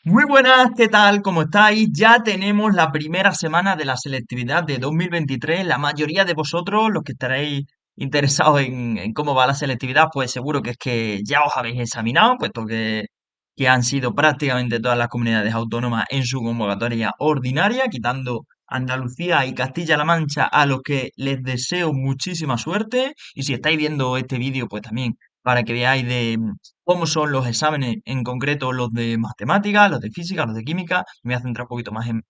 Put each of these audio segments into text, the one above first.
Muy buenas, ¿qué tal? ¿Cómo estáis? Ya tenemos la primera semana de la selectividad de 2023. La mayoría de vosotros, los que estaréis interesados en cómo va la selectividad, pues seguro que es que ya os habéis examinado, puesto que han sido prácticamente todas las comunidades autónomas en su convocatoria ordinaria, quitando Andalucía y Castilla-La Mancha, a los que les deseo muchísima suerte. Y si estáis viendo este vídeo, pues también para que veáis de cómo son los exámenes, en concreto los de matemáticas, los de física, los de química. Me voy a centrar un poquito más en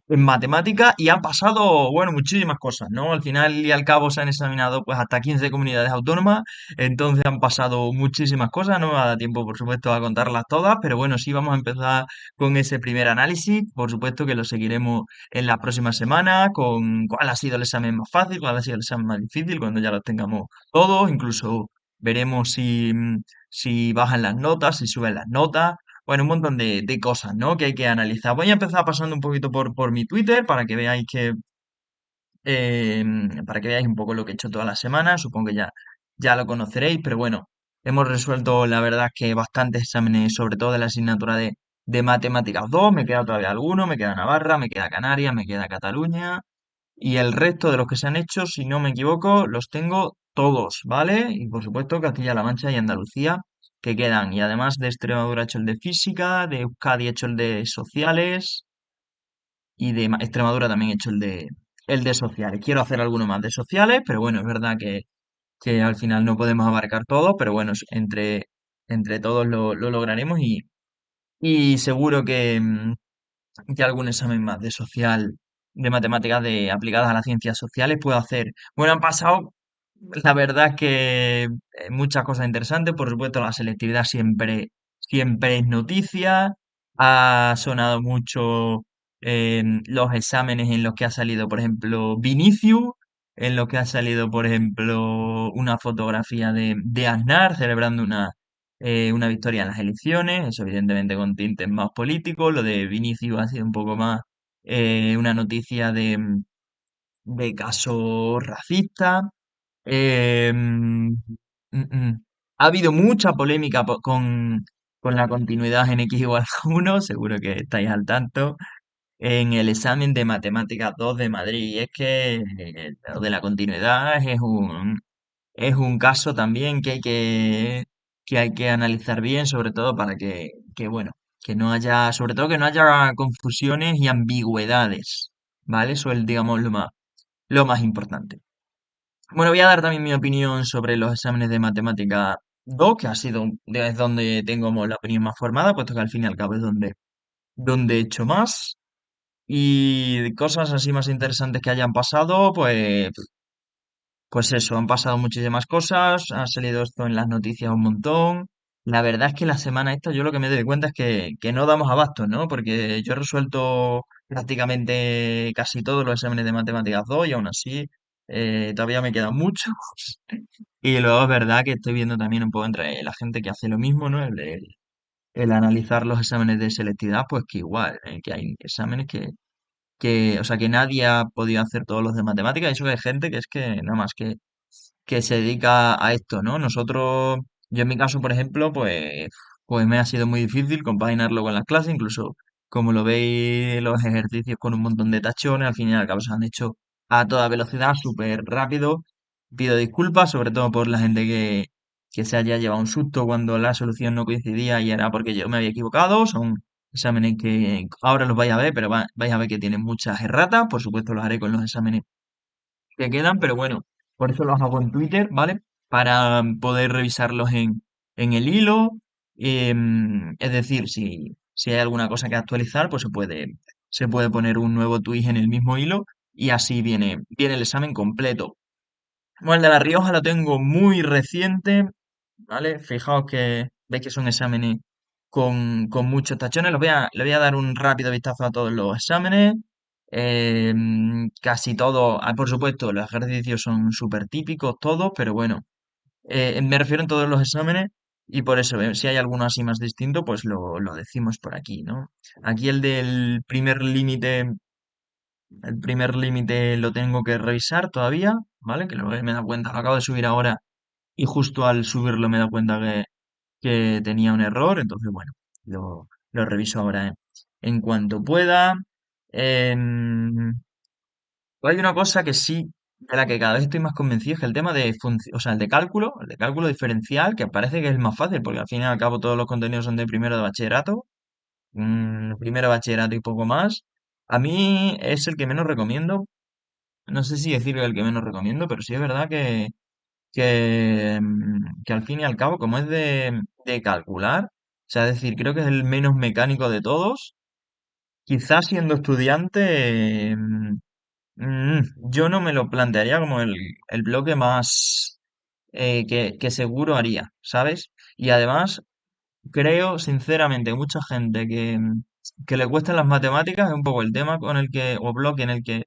matemáticas y han pasado, bueno, muchísimas cosas, ¿no? Al final y al cabo se han examinado pues hasta 15 comunidades autónomas, entonces han pasado muchísimas cosas, no me va a dar tiempo, por supuesto, a contarlas todas, pero bueno, sí vamos a empezar con ese primer análisis, por supuesto que lo seguiremos en las próximas semanas, con cuál ha sido el examen más fácil, cuál ha sido el examen más difícil, cuando ya los tengamos todos, incluso veremos si bajan las notas, si suben las notas. Bueno, un montón de cosas, ¿no? Que hay que analizar. Voy a empezar pasando un poquito por mi Twitter para que veáis un poco lo que he hecho toda la semana. Supongo que ya lo conoceréis, pero bueno, hemos resuelto, la verdad, que bastantes exámenes, sobre todo de la asignatura de Matemáticas 2. Me queda todavía alguno, me queda Navarra, me queda Canarias, me queda Cataluña. Y el resto de los que se han hecho, si no me equivoco, los tengo todos, ¿vale? Y por supuesto Castilla-La Mancha y Andalucía que quedan. Y además de Extremadura he hecho el de física, de Euskadi he hecho el de sociales y de Extremadura también he hecho el de sociales. Quiero hacer alguno más de sociales, pero bueno, es verdad que al final no podemos abarcar todo, pero bueno, entre todos lo lograremos y seguro que algún examen más de social, de matemáticas aplicadas a las ciencias sociales puedo hacer. Bueno, han pasado, la verdad es que muchas cosas interesantes. Por supuesto, la selectividad siempre es noticia. Ha sonado mucho los exámenes en los que ha salido, por ejemplo, Vinicius, en los que ha salido, por ejemplo, una fotografía de Aznar celebrando una victoria en las elecciones, eso evidentemente con tintes más políticos. Lo de Vinicius ha sido un poco más una noticia de caso racista. Ha habido mucha polémica con la continuidad en X igual a 1, seguro que estáis al tanto, en el examen de Matemáticas 2 de Madrid. Y es que lo de la continuidad es un caso también que hay que analizar bien, sobre todo para bueno, que no haya, sobre todo que no haya confusiones y ambigüedades, ¿vale? Eso es, digamos, lo más importante. Bueno, voy a dar también mi opinión sobre los exámenes de matemática 2, que es donde tengo la opinión más formada, puesto que al fin y al cabo es donde he hecho más. Y cosas así más interesantes que hayan pasado, pues eso, han pasado muchísimas cosas, ha salido esto en las noticias un montón. La verdad es que la semana esta yo lo que me doy cuenta es que no damos abasto, ¿no? Porque yo he resuelto prácticamente casi todos los exámenes de matemáticas 2 y aún así todavía me quedan muchos. Y luego es verdad que estoy viendo también un poco entre la gente que hace lo mismo, ¿no? El analizar los exámenes de selectividad, pues que igual, que hay exámenes o sea, que nadie ha podido hacer todos los de matemáticas, y eso que hay gente que es que nada más que se dedica a esto, ¿no? Yo en mi caso, por ejemplo, pues me ha sido muy difícil compaginarlo con las clases, incluso como lo veis, los ejercicios con un montón de tachones, al fin y al cabo se han hecho a toda velocidad, súper rápido. Pido disculpas, sobre todo por la gente que se haya llevado un susto cuando la solución no coincidía y era porque yo me había equivocado. Son exámenes que ahora los vais a ver, pero vais a ver que tienen muchas erratas. Por supuesto, los haré con los exámenes que quedan, pero bueno, por eso los hago en Twitter, ¿vale? Para poder revisarlos en el hilo. Es decir, si hay alguna cosa que actualizar, pues se puede poner un nuevo tweet en el mismo hilo y así viene el examen completo. Bueno, el de La Rioja lo tengo muy reciente, ¿vale? Fijaos que veis que son exámenes con muchos tachones. Le voy a dar un rápido vistazo a todos los exámenes. Casi todos, por supuesto, los ejercicios son súper típicos todos, pero bueno, me refiero en todos los exámenes y por eso, si hay alguno así más distinto, pues lo decimos por aquí, ¿no? Aquí el primer límite lo tengo que revisar todavía, ¿vale? Que me he dado cuenta, lo acabo de subir ahora y justo al subirlo me he dado cuenta que tenía un error, entonces bueno, lo reviso ahora en cuanto pueda. Em, Hay una cosa que sí, de la que cada vez estoy más convencido, es que el tema o sea, el de cálculo diferencial, que parece que es el más fácil, porque al fin y al cabo todos los contenidos son de primero de bachillerato, primero de bachillerato y poco más. A mí es el que menos recomiendo. No sé si decirlo el que menos recomiendo, pero sí es verdad que al fin y al cabo, como es de calcular, o sea, es decir, creo que es el menos mecánico de todos. Quizás siendo estudiante, yo no me lo plantearía como el bloque más que seguro haría, ¿sabes? Y además, creo sinceramente que mucha gente que le cuestan las matemáticas es un poco el tema con el que, o bloque en el que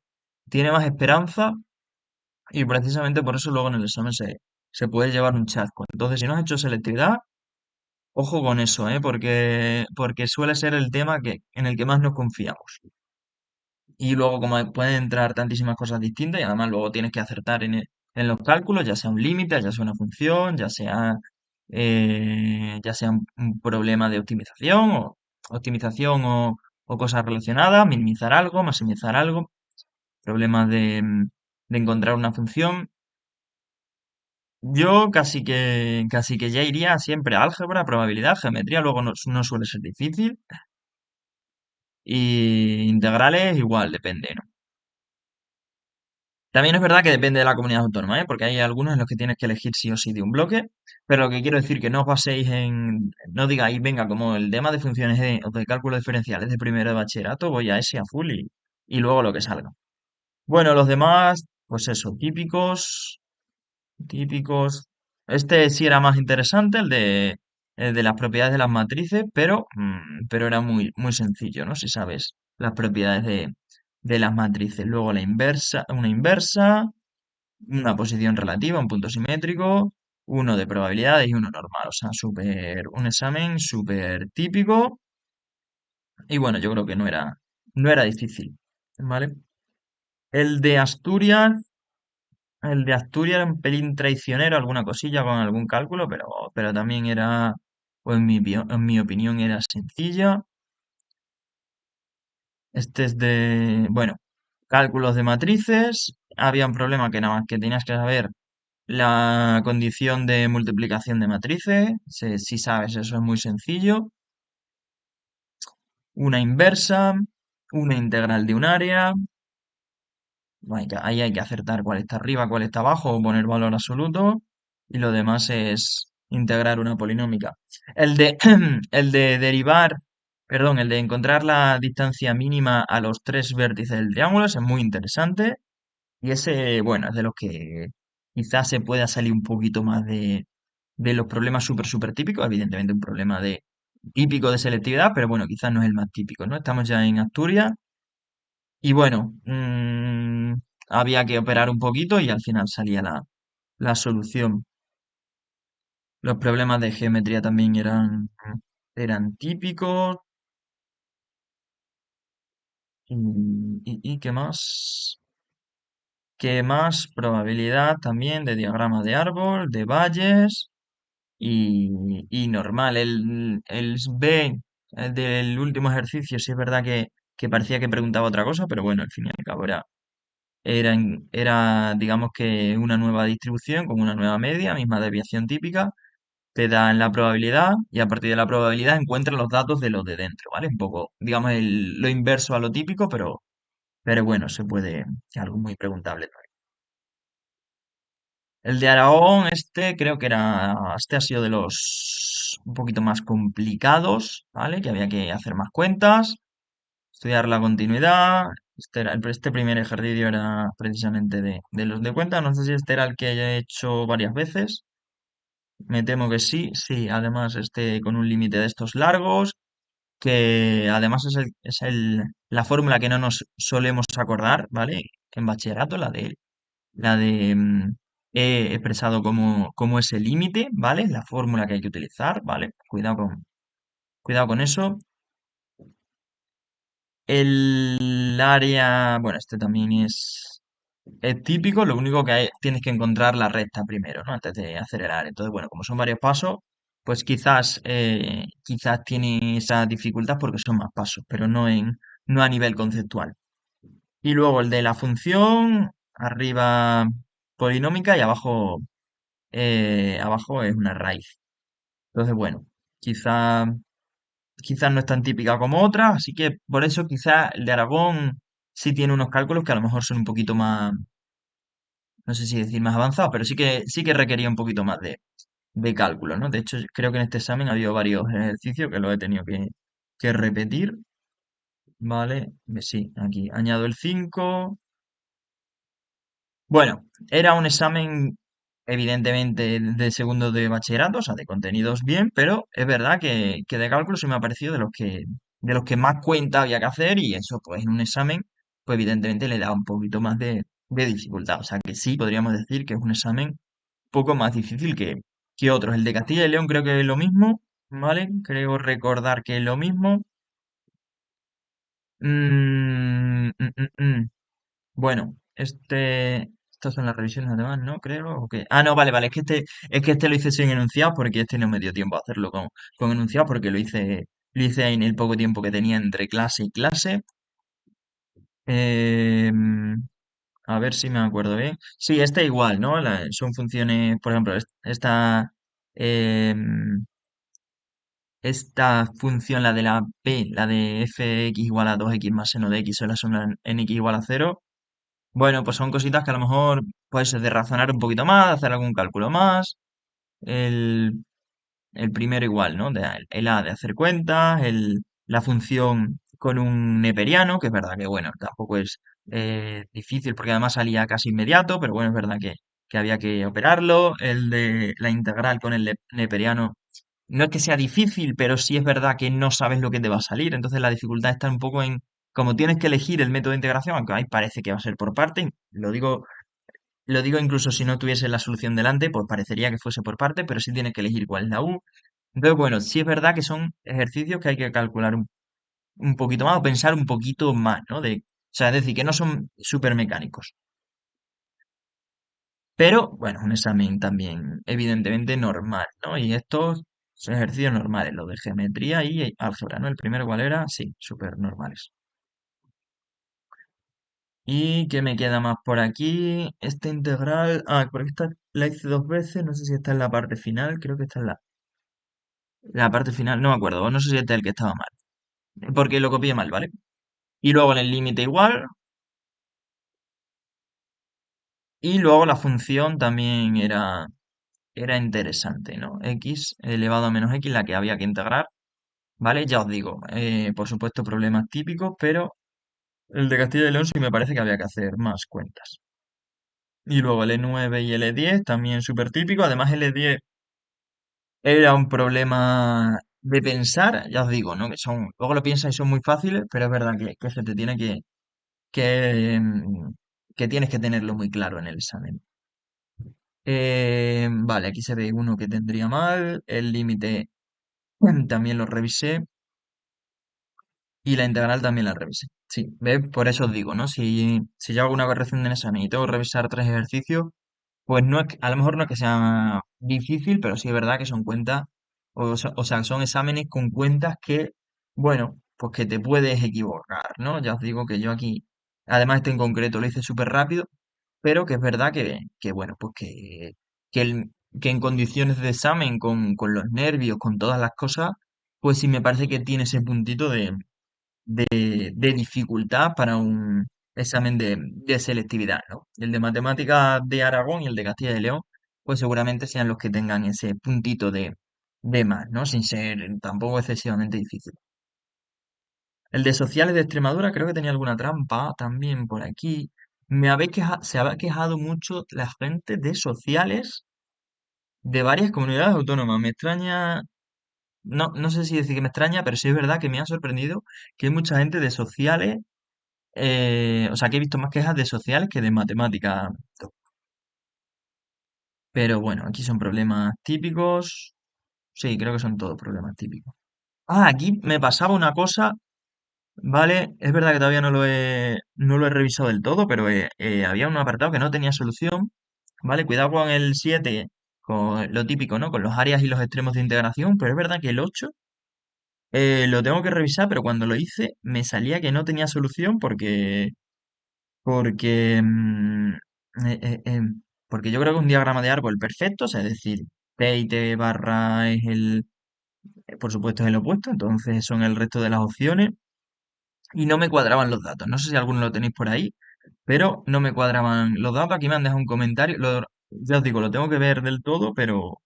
tiene más esperanza y precisamente por eso luego en el examen se puede llevar un chasco. Entonces, si no has hecho selectividad, ojo con eso, ¿eh? Porque suele ser el tema en el que más nos confiamos. Y luego, como pueden entrar tantísimas cosas distintas, y además luego tienes que acertar en los cálculos, ya sea un límite, ya sea una función, ya sea un problema de optimización o cosas relacionadas, minimizar algo, maximizar algo, problemas de encontrar una función. Yo casi que ya iría siempre a álgebra, probabilidad, geometría, luego no suele ser difícil. Y integrales igual, depende, ¿no? También es verdad que depende de la comunidad autónoma, ¿eh? Porque hay algunos en los que tienes que elegir sí o sí de un bloque, pero lo que quiero decir que no os baséis no digáis, venga, como el tema de funciones o de cálculo diferencial es de primero de bachillerato, voy a ese a full y luego lo que salga. Bueno, los demás, pues eso, típicos. Este sí era más interesante, el de las propiedades de las matrices, pero era muy, muy sencillo, ¿no? Si sabes las propiedades de las matrices. Luego una posición relativa, un punto simétrico, uno de probabilidades y uno normal. O sea, un examen súper típico. Y bueno, yo creo que no era difícil, ¿vale? El de Asturias. El de Asturias era un pelín traicionero, alguna cosilla con algún cálculo, pero también era, o en mi opinión, era sencilla. Este es bueno, cálculos de matrices. Había un problema que nada más que tenías que saber la condición de multiplicación de matrices. Si sabes, eso es muy sencillo. Una inversa, una integral de un área. Ahí hay que acertar cuál está arriba, cuál está abajo, o poner valor absoluto. Y lo demás es integrar una polinómica. El de, el de encontrar la distancia mínima a los tres vértices del triángulo es muy interesante. Y ese, bueno, es de los que quizás se pueda salir un poquito más de los problemas súper, súper típicos. Evidentemente un problema típico de selectividad, pero bueno, quizás no es el más típico, ¿no? Estamos ya en Asturias. Y bueno, había que operar un poquito y al final salía la solución. Los problemas de geometría también eran típicos. ¿Y qué más? ¿Qué más? Probabilidad también de diagrama de árbol, de valles y normal. El B del último ejercicio, sí es verdad que parecía que preguntaba otra cosa, pero bueno, al fin y al cabo era, digamos que una nueva distribución con una nueva media, misma desviación típica, te dan la probabilidad y a partir de la probabilidad encuentran los datos de los de dentro, ¿vale? Un poco, digamos, lo inverso a lo típico, pero bueno, es algo muy preguntable también. El de Aragón, este ha sido de los un poquito más complicados, ¿vale? Que había que hacer más cuentas, estudiar la continuidad. Este primer ejercicio era precisamente de los de cuenta. No sé si este era el que haya hecho varias veces. Me temo que sí. Sí, además este con un límite de estos largos, que además la fórmula que no nos solemos acordar, ¿vale? En bachillerato, la de he expresado como ese límite, ¿vale? La fórmula que hay que utilizar, ¿vale? Cuidado con eso. El área, bueno, este también es típico, lo único que tienes que encontrar la recta primero, ¿no? Antes de acelerar. Entonces, bueno, como son varios pasos, pues quizás tiene esa dificultad porque son más pasos, pero no a nivel conceptual. Y luego el de la función, arriba polinómica y abajo es una raíz. Entonces, bueno, quizá, quizás no es tan típica como otras, así que por eso quizás el de Aragón sí tiene unos cálculos que a lo mejor son un poquito más, no sé si decir más avanzados, pero sí que requería un poquito más de cálculo, ¿no? De hecho, creo que en este examen ha habido varios ejercicios que los he tenido que repetir, ¿vale? Sí, aquí añado el 5. Bueno, era un examen evidentemente de segundo de bachillerato, o sea, de contenidos bien, pero es verdad que de cálculo se me ha parecido de los que más cuenta había que hacer y eso, pues en un examen, pues evidentemente le da un poquito más de dificultad. O sea, que sí, podríamos decir que es un examen un poco más difícil que otros. El de Castilla y León creo que es lo mismo, ¿vale? Creo recordar que es lo mismo. Mm, mm, mm, mm. Bueno, estas son las revisiones además, ¿no? Creo. ¿O qué? Ah, no, vale, vale. Es que este lo hice sin enunciados porque este no me dio tiempo a hacerlo con enunciados porque lo hice en el poco tiempo que tenía entre clase y clase. Em, a ver si me acuerdo bien. Sí, este igual, ¿no? Son funciones, por ejemplo, em, esta función, la de la p, la de fx igual a 2x más seno de x o la suma en x igual a 0. Bueno, pues son cositas que a lo mejor puedes de razonar un poquito más, hacer algún cálculo más. El, el primero igual, ¿no? El A de hacer cuentas, la función con un neperiano, que es verdad que, bueno, tampoco es difícil porque además salía casi inmediato, pero bueno, es verdad que había que operarlo. El de la integral con el neperiano no es que sea difícil, pero sí es verdad que no sabes lo que te va a salir. Entonces la dificultad está un poco en, como tienes que elegir el método de integración, aunque ahí parece que va a ser por parte, lo digo incluso si no tuviese la solución delante, pues parecería que fuese por parte, pero sí tienes que elegir cuál es la U. Entonces, bueno, sí es verdad que son ejercicios que hay que calcular un poquito más o pensar un poquito más, ¿no? O sea, es decir, que no son súper mecánicos. Pero, bueno, un examen también evidentemente normal, ¿no? Y estos son ejercicios normales, los de geometría y álgebra, ¿no? El primero, ¿cuál era? Sí, súper normales. ¿Y qué me queda más por aquí? Esta integral. Ah, porque esta la hice dos veces. No sé si está en la parte final. Creo que está en la parte final. No me acuerdo. No sé si este es el que estaba mal. Porque lo copié mal, ¿vale? Y luego en el límite igual. Y luego la función también era interesante, ¿no? X elevado a menos X, la que había que integrar. ¿Vale? Ya os digo. Por supuesto, problemas típicos, pero el de Castilla y León sí me parece que había que hacer más cuentas. Y luego el E9 y el E10 también súper típico. Además, el E10 era un problema de pensar, ya os digo, ¿no? Luego lo piensas y son muy fáciles, pero es verdad que se te tiene que, mm, que tienes que tenerlo muy claro en el examen. Vale, aquí se ve uno que tendría mal, el límite también lo revisé y la integral también la revisé. Sí, ¿ves? Por eso os digo, ¿no? Si yo hago una corrección del examen y tengo que revisar tres ejercicios, pues no es a lo mejor no es que sea difícil, pero sí es verdad que son cuentas, o sea, son exámenes con cuentas que, bueno, pues que te puedes equivocar, ¿no? Ya os digo que yo aquí, además este en concreto lo hice súper rápido, pero que es verdad bueno, pues que en condiciones de examen, con los nervios, con todas las cosas, pues sí me parece que tiene ese puntito de dificultad para un examen de selectividad, ¿no? El de matemáticas de Aragón y el de Castilla y León, pues seguramente sean los que tengan ese puntito de más, ¿no? Sin ser tampoco excesivamente difícil. El de sociales de Extremadura creo que tenía alguna trampa también por aquí. Se había quejado mucho la gente de sociales de varias comunidades autónomas. Me extraña, no sé si decir que me extraña, pero sí es verdad que me ha sorprendido que hay mucha gente de sociales. O sea, que he visto más quejas de sociales que de matemáticas. Pero bueno, aquí son problemas típicos. Sí, creo que son todos problemas típicos. Ah, aquí me pasaba una cosa, ¿vale? Es verdad que todavía no lo he revisado del todo, pero había un apartado que no tenía solución, ¿vale? Cuidado con el 7 con lo típico, ¿no? Con los áreas y los extremos de integración, pero es verdad que el 8 lo tengo que revisar, pero cuando lo hice me salía que no tenía solución porque, eh, eh, em, porque yo creo que un diagrama de árbol perfecto, o sea, es decir, P y T barra es por supuesto es el opuesto, entonces son el resto de las opciones y no me cuadraban los datos. No sé si alguno lo tenéis por ahí, pero no me cuadraban los datos. Aquí me han dejado un comentario, ya os digo, lo tengo que ver del todo, pero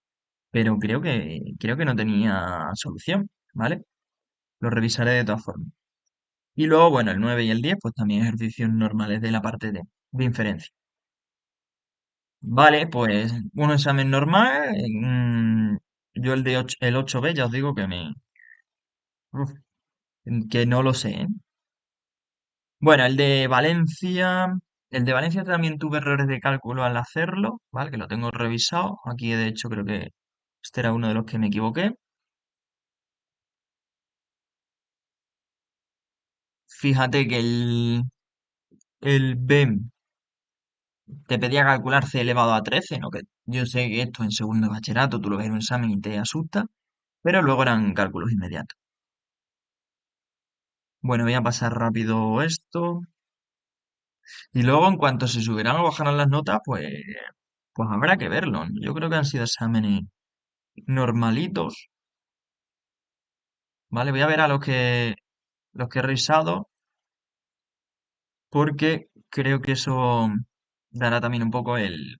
creo que no tenía solución, ¿vale? Lo revisaré de todas formas. Y luego, bueno, el 9 y el 10 pues también ejercicios normales de la parte de inferencia. Vale, pues un examen normal. Yo el 8B ya os digo uf, que no lo sé, ¿eh? Bueno, el de Valencia también tuve errores de cálculo al hacerlo, ¿vale? Que lo tengo revisado. Aquí de hecho creo que este era uno de los que me equivoqué. Fíjate que el BEM te pedía calcular c elevado a 13, ¿no? Que yo sé que esto en segundo de bachillerato tú lo ves en un examen y te asusta, pero luego eran cálculos inmediatos. Bueno, voy a pasar rápido esto. Y luego, en cuanto se subirán o bajarán las notas, pues habrá que verlo. Yo creo que han sido exámenes normalitos, ¿vale? Voy a ver a los que he revisado, porque creo que eso dará también un poco el.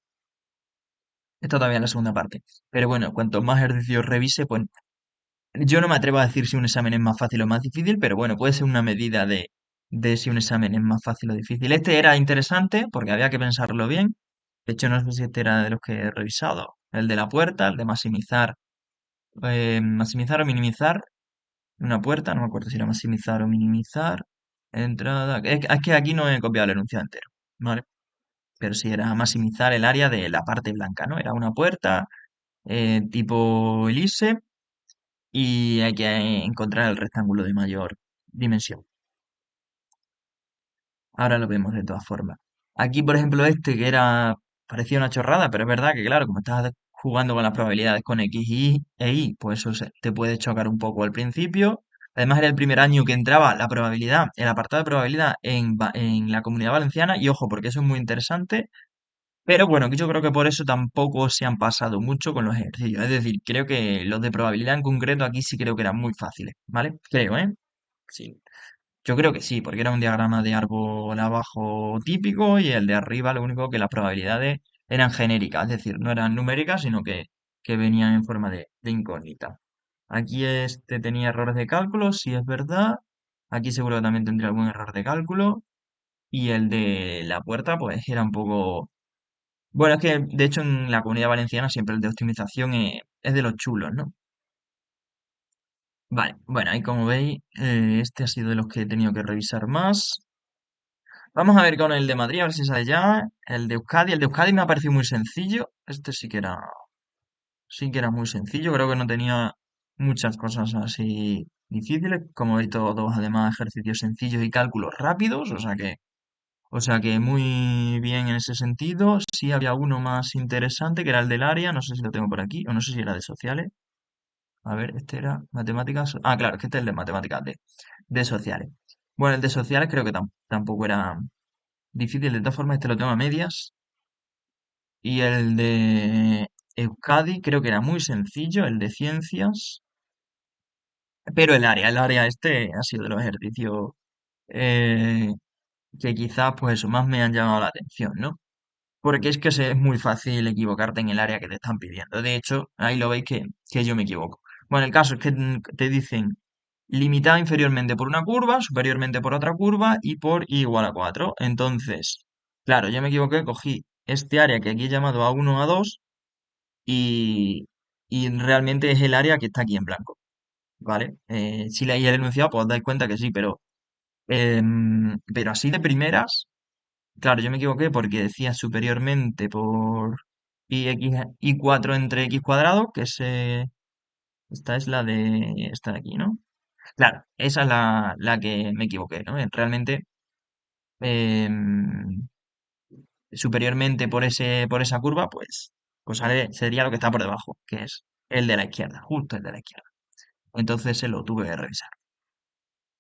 Esto todavía en la segunda parte. Pero bueno, cuanto más ejercicios revise, pues yo no me atrevo a decir si un examen es más fácil o más difícil, pero bueno, puede ser una medida de si un examen es más fácil o difícil. Este era interesante porque había que pensarlo bien. De hecho, no sé si este era de los que he revisado. El de la puerta, el de maximizar o minimizar una puerta, no me acuerdo si era maximizar o minimizar. Entrada. Es que aquí no he copiado el enunciado entero, ¿vale? Pero sí era maximizar el área de la parte blanca, ¿no? Era una puerta tipo elipse y hay que encontrar el rectángulo de mayor dimensión. Ahora lo vemos de todas formas. Aquí, por ejemplo, este que parecía una chorrada, pero es verdad que, claro, como estás jugando con las probabilidades con X e Y, pues eso te puede chocar un poco al principio. Además, era el primer año que entraba la probabilidad, el apartado de probabilidad en la Comunidad Valenciana, y ojo, porque eso es muy interesante. Pero bueno, que yo creo que por eso tampoco se han pasado mucho con los ejercicios. Es decir, creo que los de probabilidad en concreto aquí sí creo que eran muy fáciles, ¿vale? Creo, ¿eh? Sí. Yo creo que sí, porque era un diagrama de árbol abajo típico y el de arriba lo único que las probabilidades eran genéricas, es decir, no eran numéricas, sino que venían en forma de incógnita. Aquí este tenía errores de cálculo, si es verdad. Aquí seguro que también tendría algún error de cálculo. Y el de la puerta, pues era un poco. Bueno, es que de hecho en la Comunidad Valenciana siempre el de optimización es de los chulos, ¿no? Vale, bueno, ahí como veis, este ha sido de los que he tenido que revisar más. Vamos a ver con el de Madrid, a ver si sale ya. El de Euskadi. El de Euskadi me ha parecido muy sencillo. Este sí que era muy sencillo. Creo que no tenía muchas cosas así difíciles. Como veis, todos además ejercicios sencillos y cálculos rápidos. O sea que muy bien en ese sentido. Sí había uno más interesante que era el del área. No sé si lo tengo por aquí. O no sé si era de sociales. A ver, este era matemáticas. Ah, claro, es que este es el de matemáticas de sociales. Bueno, el de sociales creo que tampoco era difícil. De todas formas, este lo tengo a medias. Y el de Euskadi creo que era muy sencillo, el de ciencias. Pero el área este ha sido de los ejercicios eh, que quizás pues eso más me han llamado la atención, ¿no? Porque es que es muy fácil equivocarte en el área que te están pidiendo. De hecho, ahí lo veis que yo me equivoco. Bueno, el caso es que te dicen limitada inferiormente por una curva, superiormente por otra curva y por i igual a 4. Entonces, claro, yo me equivoqué, cogí este área que aquí he llamado A1, A2 y realmente es el área que está aquí en blanco, ¿vale? Si leéis el enunciado, pues os dais cuenta que sí, pero así de primeras, claro, yo me equivoqué porque decía superiormente por i4 entre x cuadrado, esta es la de esta de aquí, ¿no? Claro, esa es la que me equivoqué, ¿no? Realmente em, superiormente por esa curva, pues pues sería lo que está por debajo, que es el de la izquierda, justo el de la izquierda. Entonces se lo tuve que revisar.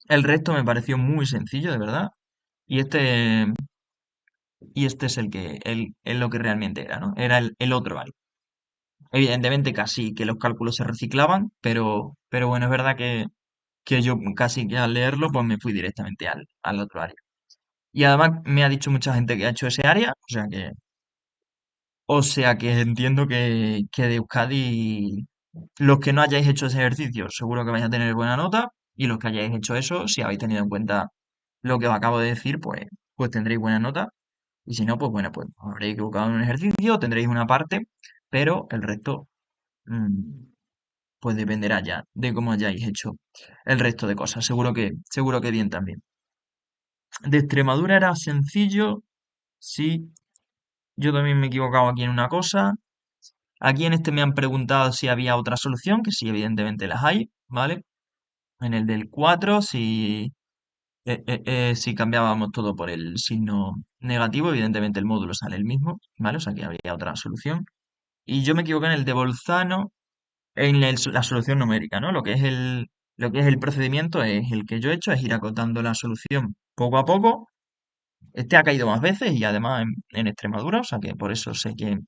El resto me pareció muy sencillo, de verdad. Y este es el lo que realmente era, ¿no? Era el otro área. Evidentemente casi que los cálculos se reciclaban, pero bueno, es verdad que yo casi que al leerlo, pues me fui directamente al otro área. Y además me ha dicho mucha gente que ha hecho ese área, o sea que entiendo que de Euskadi, los que no hayáis hecho ese ejercicio, seguro que vais a tener buena nota, y los que hayáis hecho eso, si habéis tenido en cuenta lo que os acabo de decir, pues tendréis buena nota. Y si no, pues bueno, pues os habréis equivocado en un ejercicio, tendréis una parte, pero el resto, mm, pues dependerá ya de cómo hayáis hecho el resto de cosas. Seguro que bien también. De Extremadura era sencillo, sí. Yo también me he equivocado aquí en una cosa. Aquí en este me han preguntado si había otra solución, que sí, evidentemente las hay, ¿vale? En el del 4 si cambiábamos todo por el signo negativo, evidentemente el módulo sale el mismo, ¿vale? O sea que habría otra solución. Y yo me equivoqué en el de Bolzano, en la solución numérica, ¿no? Lo que es el procedimiento es el que yo he hecho, es ir acotando la solución poco a poco. Este ha caído más veces y además en Extremadura, o sea que por eso sé que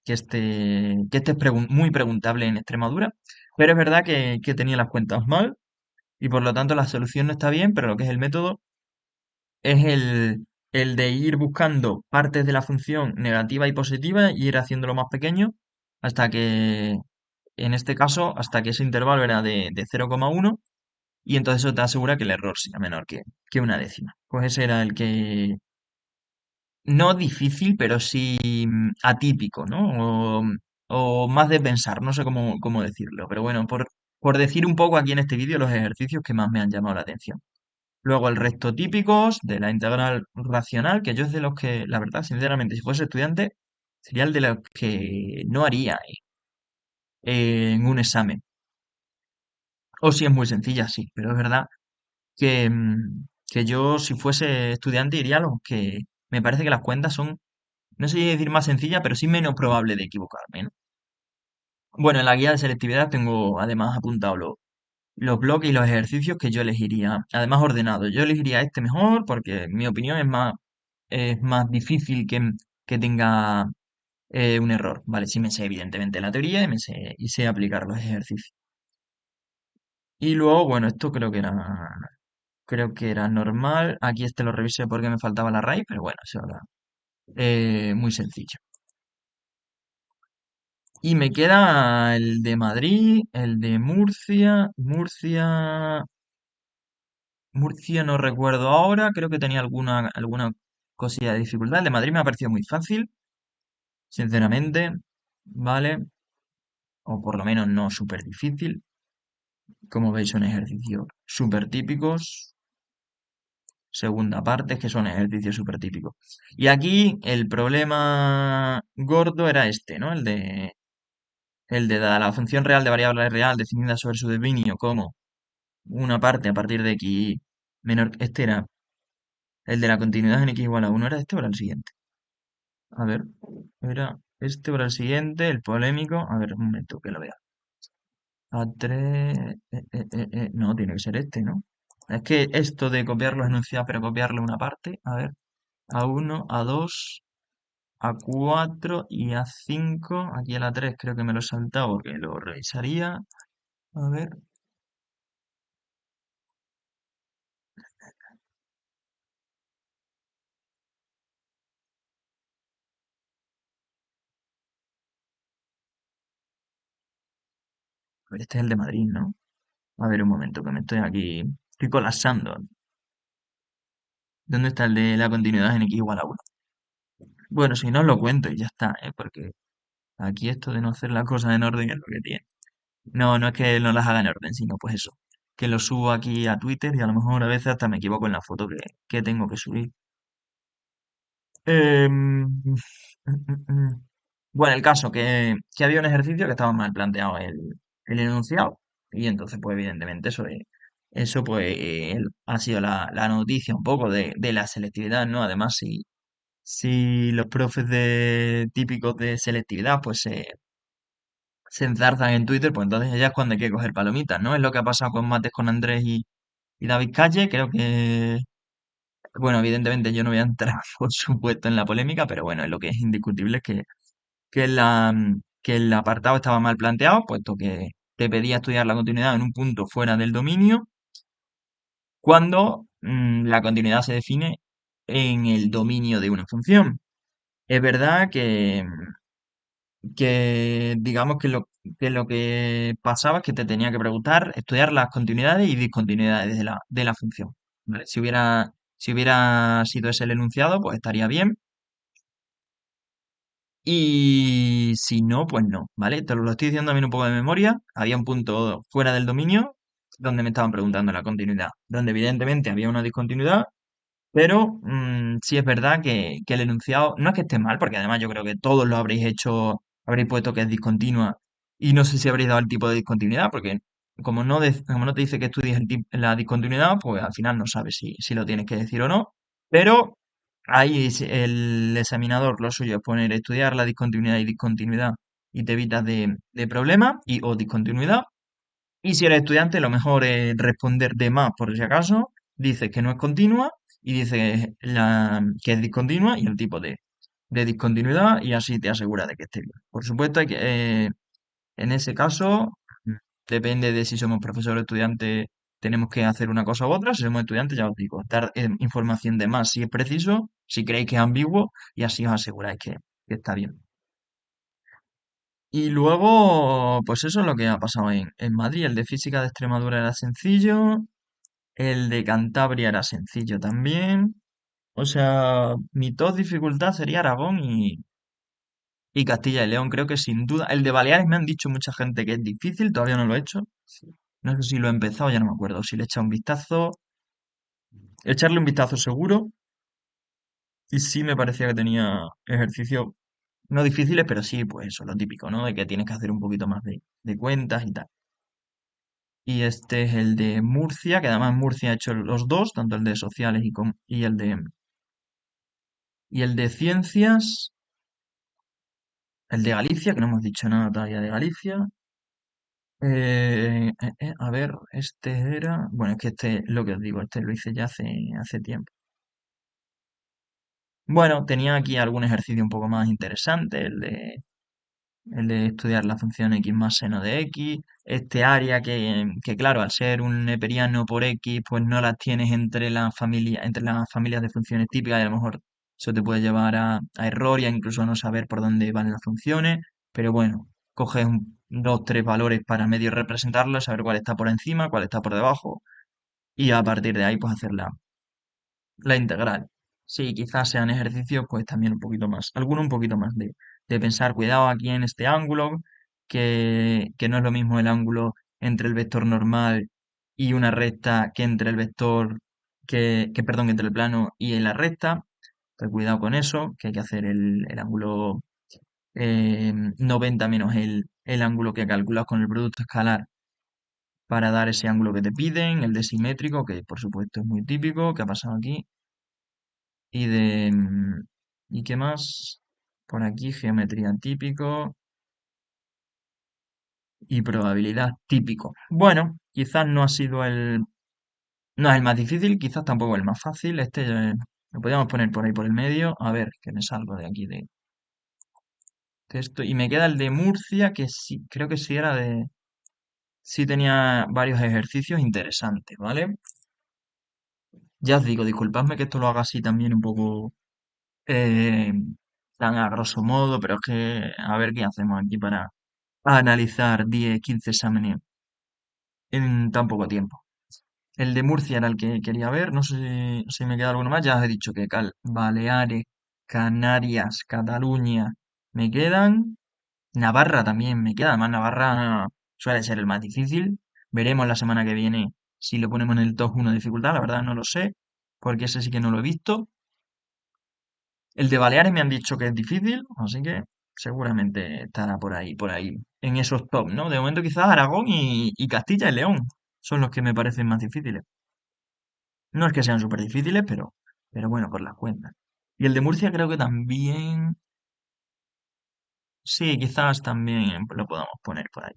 este es muy preguntable en Extremadura, pero es verdad que tenía las cuentas mal y por lo tanto la solución no está bien, pero lo que es el método es el de ir buscando partes de la función negativa y positiva y ir haciéndolo más pequeño hasta que, en este caso, hasta que ese intervalo era de 0,1 y entonces eso te asegura que el error sea menor que una décima. Pues ese era el que, no difícil, pero sí atípico, ¿no? O más de pensar, no sé cómo decirlo, pero bueno, por decir un poco aquí en este vídeo los ejercicios que más me han llamado la atención. Luego el resto típicos de la integral racional, que yo es de los que, la verdad, sinceramente, si fuese estudiante, sería el de los que no haría en un examen. O si es muy sencilla, sí, pero es verdad que yo, si fuese estudiante, iría a los que me parece que las cuentas son, no sé si decir más sencillas, pero sí menos probable de equivocarme, ¿no? Bueno, en la guía de selectividad tengo además apuntado los bloques y los ejercicios que yo elegiría, además ordenado. Yo elegiría este mejor porque en mi opinión es más difícil que tenga un error, ¿vale? Sí me sé evidentemente la teoría y sé aplicar los ejercicios. Y luego, bueno, esto creo que era normal. Aquí este lo revisé porque me faltaba la raíz, pero bueno, eso era muy sencillo. Y me queda el de Madrid, el de Murcia. Murcia no recuerdo ahora, creo que tenía alguna cosilla de dificultad. El de Madrid me ha parecido muy fácil, sinceramente, ¿vale? O por lo menos no súper difícil. Como veis, son ejercicios súper típicos. Segunda parte, es que son ejercicios súper típicos. Y aquí el problema gordo era este, ¿no? El de la función real de variable real definida sobre su dominio como una parte a partir de x menor. Este era el de la continuidad en x igual a 1. ¿Era este o era el siguiente? A ver, era este o era el siguiente, el polémico. A ver, un momento que lo vea. A3. No, tiene que ser este, ¿no? Es que esto de copiar los enunciados, pero copiarle una parte. A ver, A1, A2, A4 y A5. Aquí el A3 creo que me lo he saltado porque lo revisaría. A ver, este es el de Madrid, ¿no? A ver, un momento, que me estoy aquí. Estoy colapsando. ¿Dónde está el de la continuidad en x igual a 1? Bueno, si no os lo cuento y ya está, ¿eh? Porque aquí esto de no hacer las cosas en orden es lo que tiene. No, no es que no las haga en orden, sino pues eso. Que lo subo aquí a Twitter y a lo mejor a veces hasta me equivoco en la foto que tengo que subir. Bueno, el caso que había un ejercicio que estaba mal planteado el enunciado. Y entonces, pues evidentemente eso pues ha sido la noticia un poco de la selectividad, ¿no? Además, si los profes de típicos de selectividad pues se enzarzan en Twitter, pues entonces ya es cuando hay que coger palomitas, ¿no? Es lo que ha pasado con Mates con Andrés y David Calle. Creo que, bueno, evidentemente yo no voy a entrar, por supuesto, en la polémica, pero bueno, lo que es indiscutible es que el apartado estaba mal planteado, puesto que te pedía estudiar la continuidad en un punto fuera del dominio, cuando la continuidad se define en el dominio de una función. Es verdad que digamos que lo que pasaba es que te tenía que preguntar, estudiar las continuidades y discontinuidades de la función. ¿Vale? Si hubiera sido ese el enunciado, pues estaría bien. Y si no, pues no, ¿vale? Te lo estoy diciendo también un poco de memoria. Había un punto fuera del dominio donde me estaban preguntando la continuidad, donde evidentemente había una discontinuidad, pero sí es verdad que el enunciado no es que esté mal, porque además yo creo que todos lo habréis hecho, habréis puesto que es discontinua y no sé si habréis dado el tipo de discontinuidad, porque como no te dice que estudies la discontinuidad, pues al final no sabes si lo tienes que decir o no. Pero ahí el examinador lo suyo es poner estudiar la discontinuidad y discontinuidad y te evitas de problemas y o discontinuidad. Y si eres estudiante, lo mejor es responder de más por si acaso. Dices que no es continua y dices que es discontinua y el tipo de discontinuidad y así te asegura de que esté bien. Por supuesto, en ese caso, mm, depende de si somos profesor o estudiante, tenemos que hacer una cosa u otra. Si somos estudiantes, ya os digo, dar información de más si es preciso, si creéis que es ambiguo y así os aseguráis que está bien. Y luego, pues eso es lo que ha pasado en Madrid. El de física de Extremadura era sencillo, el de Cantabria era sencillo también. O sea, mi top dificultad sería Aragón y Castilla y León. Creo que sin duda. El de Baleares me han dicho mucha gente que es difícil, todavía no lo he hecho. No sé si lo he empezado, ya no me acuerdo. Si le he echado un vistazo, echarle un vistazo seguro. Y sí me parecía que tenía ejercicios no difíciles, pero sí, pues eso, lo típico, ¿no? De que tienes que hacer un poquito más de cuentas y tal. Y este es el de Murcia, que además Murcia ha hecho los dos, tanto el de sociales y el de ciencias, el de Galicia, que no hemos dicho nada todavía de Galicia. A ver, este era, bueno, es que este, lo que os digo, este lo hice ya hace tiempo. Bueno, tenía aquí algún ejercicio un poco más interesante, el de estudiar la función x más seno de x, este área que claro, al ser un neperiano por x, pues no las tienes entre las familias de funciones típicas y a lo mejor eso te puede llevar a error y a incluso no saber por dónde van las funciones, pero bueno, coges dos, tres valores para medio representarlos, saber cuál está por encima, cuál está por debajo y a partir de ahí pues hacer la integral. Sí, quizás sean ejercicios, pues también un poquito más, alguno un poquito más de pensar, cuidado aquí en este ángulo, que no es lo mismo el ángulo entre el vector normal y una recta que entre el vector, perdón, entre el plano y en la recta. Pues cuidado con eso, que hay que hacer el ángulo 90 menos el ángulo que calculas con el producto escalar para dar ese ángulo que te piden, el de simétrico, que por supuesto es muy típico, que ha pasado aquí. ¿Y qué más? Por aquí, geometría típico y probabilidad típico. Bueno, quizás no es el más difícil, quizás tampoco el más fácil. Este lo podríamos poner por ahí por el medio. A ver, que me salgo de aquí de esto. Y me queda el de Murcia, que sí, creo que sí era sí tenía varios ejercicios interesantes, ¿vale? Ya os digo, disculpadme que esto lo haga así también un poco eh, tan a grosso modo, pero es que a ver qué hacemos aquí para analizar 10 15 exámenes en tan poco tiempo. El de Murcia era el que quería ver, no sé si me queda alguno más, ya os he dicho que Baleares, Canarias, Cataluña me quedan, Navarra también me queda, además Navarra suele ser el más difícil, veremos la semana que viene si lo ponemos en el top 1 de dificultad, la verdad no lo sé, porque ese sí que no lo he visto. El de Baleares me han dicho que es difícil, así que seguramente estará por ahí, en esos top, ¿no? De momento quizás Aragón y Castilla y León son los que me parecen más difíciles. No es que sean súper difíciles, pero bueno, por las cuentas. Y el de Murcia creo que también, sí, quizás también lo podamos poner por ahí.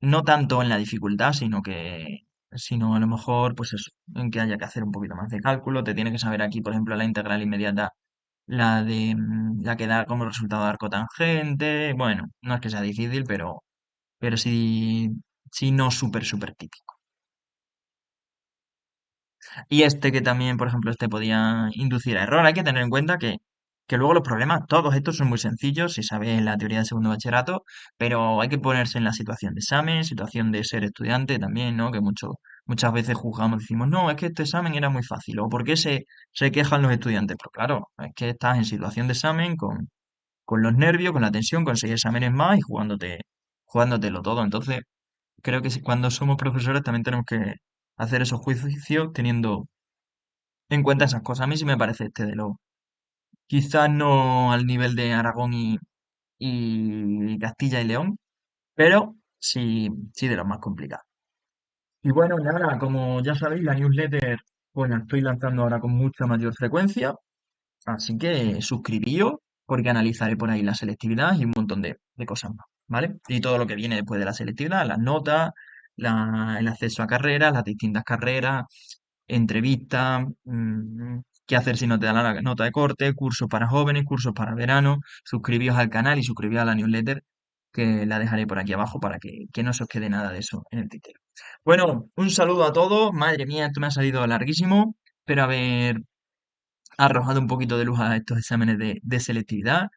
No tanto en la dificultad, sino a lo mejor, pues eso, en que haya que hacer un poquito más de cálculo. Te tiene que saber aquí, por ejemplo, la integral inmediata, la que da como resultado arco tangente. Bueno, no es que sea difícil, pero sí, sí no súper, súper típico. Y este que también, por ejemplo, este podía inducir a error. Hay que tener en cuenta que luego los problemas, todos estos son muy sencillos si sabes la teoría de segundo bachillerato, pero hay que ponerse en la situación de examen, situación de ser estudiante también, ¿no? Que muchas veces juzgamos, decimos, no, es que este examen era muy fácil, o ¿por qué se quejan los estudiantes? Pues claro, es que estás en situación de examen con los nervios, con la tensión, con 6 exámenes más y jugándotelo todo. Entonces, creo que cuando somos profesores también tenemos que hacer esos juicios teniendo en cuenta esas cosas. A mí sí me parece este de lo, quizás no al nivel de Aragón y Castilla y León, pero sí, sí de los más complicados. Y bueno, nada, como ya sabéis, la newsletter, pues la estoy lanzando ahora con mucha mayor frecuencia, así que suscribíos, porque analizaré por ahí la selectividad y un montón de cosas más, ¿vale? Y todo lo que viene después de la selectividad, las notas, el acceso a carreras, las distintas carreras, entrevistas, qué hacer si no te dan la nota de corte, cursos para jóvenes, cursos para verano. Suscribíos al canal y suscribíos a la newsletter, que la dejaré por aquí abajo para que no se os quede nada de eso en el tintero. Bueno, un saludo a todos. Madre mía, esto me ha salido larguísimo, pero haber arrojado un poquito de luz a estos exámenes de selectividad.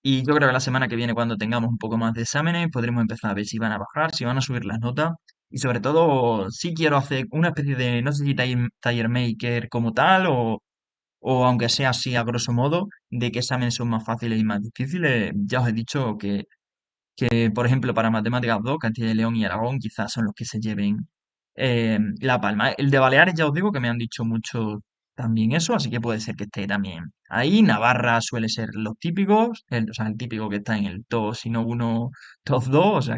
Y yo creo que la semana que viene, cuando tengamos un poco más de exámenes, podremos empezar a ver si van a bajar, si van a subir las notas. Y sobre todo, si quiero hacer una especie de, no sé si taller maker como tal, o aunque sea así a grosso modo, de qué exámenes son más fáciles y más difíciles. Ya os he dicho que, por ejemplo, para Matemáticas 2 Castilla y León y Aragón quizás son los que se lleven la palma. El de Baleares ya os digo que me han dicho mucho también eso, así que puede ser que esté también ahí. Navarra suele ser los típicos, o sea, el típico que está en el top, si no uno, top 2,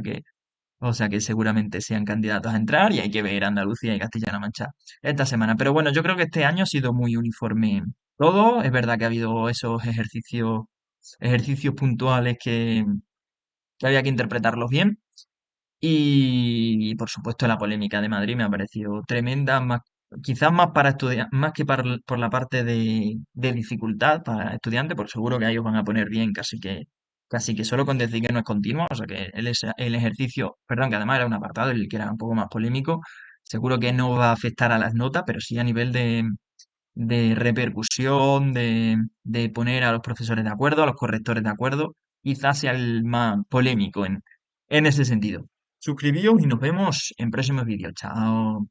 o sea que seguramente sean candidatos a entrar y hay que ver Andalucía y Castilla-La Mancha esta semana. Pero bueno, yo creo que este año ha sido muy uniforme todo. Es verdad que ha habido esos ejercicios puntuales que había que interpretarlos bien. Y, por supuesto la polémica de Madrid me ha parecido tremenda, quizás más para estudiar, más que por la parte de dificultad para estudiantes, porque seguro que a ellos van a poner bien, casi que solo con decir que no es continua, o sea que el ejercicio, perdón, que además era un apartado el que era un poco más polémico, seguro que no va a afectar a las notas, pero sí a nivel de repercusión, de poner a los profesores de acuerdo, a los correctores de acuerdo, quizás sea el más polémico en ese sentido. Suscribíos y nos vemos en próximos vídeos. Chao.